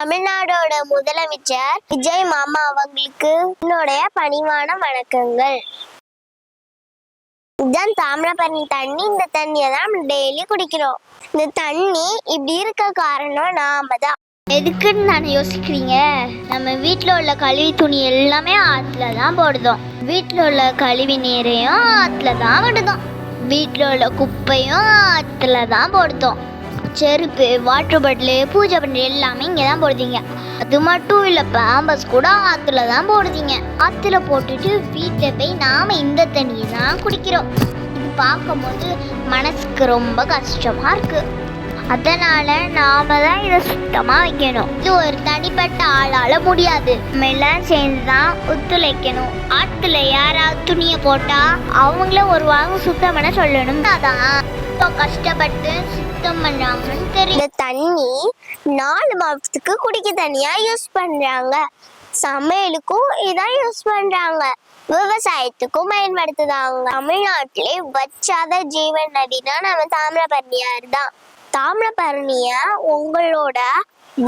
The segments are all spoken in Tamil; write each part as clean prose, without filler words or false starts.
தமிழ்நாடோட முதலமைச்சர் விஜய் மாமா அவங்களுக்கு என்னுடைய பணிவான வணக்கங்கள். இதுதான் தாமிரபரணி தண்ணி. இந்த தண்ணியை தான் நம்ம டெய்லி குடிக்கிறோம். இந்த தண்ணி இப்படி இருக்க காரணம் நாம தான். எதுக்குன்னு நான் யோசிக்கிறீங்க? நம்ம வீட்டில் உள்ள கழிவு துணி எல்லாமே ஆற்றுல தான் போடுதோம். வீட்டில் உள்ள கழிவு நீரையும் ஆற்றுல தான் விடுதோம். வீட்டில் உள்ள குப்பையும் ஆற்றுல தான் போடுதோம். செருப்பு, வாட்டர் பாட்டிலு, பூஜை பண்ணி எல்லாமே இங்கே தான் போடுதீங்க. அது மட்டும் இல்லை, பேம்பஸ் கூட ஆற்றுல தான் போடுதீங்க. ஆற்றுல போட்டுட்டு வீட்டில் போய் நாம் இந்த தண்ணியை தான் குடிக்கிறோம். இது பார்க்கும்போது மனசுக்கு ரொம்ப கஷ்டமாக இருக்குது. அதனால் நாம் தான் இதை சுத்தமாக வைக்கணும். இது ஒரு தனிப்பட்ட ஆளால் முடியாது. நம்ம எல்லாம் சேர்ந்து தான் ஒத்துழைக்கணும். ஆற்றுல யாராவது துணியை போட்டால் அவங்கள ஒரு வாரம் சுத்தம் பண்ண சொல்லணும். அதான் கஷ்டப்பட்டு சுத்தம் பண்ணாங்கன்னு தெரியும். இந்த தண்ணி 4 மாதத்துக்கு குடிக்க தண்ணியா யூஸ் பண்றாங்க. சமையலுக்கும் இதான் யூஸ் பண்றாங்க. விவசாயத்துக்கும் பயன்படுத்துதாங்க. தமிழ்நாட்டிலே வச்சாத ஜீவன் நதினா நம்ம தாமிரபரணியார் தான். தாமிரபரணிய உங்களோட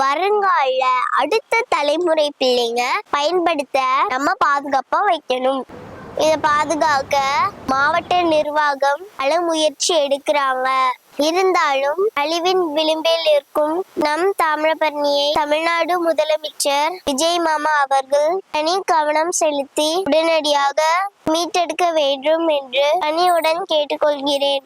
வருங்கால அடுத்த தலைமுறை பிள்ளைங்க பயன்படுத்த நம்ம பாதுகாப்பா வைக்கணும். இதை பாதுகாக்க மாவட்ட நிர்வாகம் பல முயற்சி எடுக்கிறாங்க. இருந்தாலும் அழிவின் விளிம்பில் இருக்கும் நம் தாமிரபரணியை தமிழ்நாடு முதலமைச்சர் விஜய் மாமா அவர்கள் தனி கவனம் செலுத்தி உடனடியாக மீட்டெடுக்க வேண்டும் என்று பணியுடன் கேட்டுக்கொள்கிறேன்.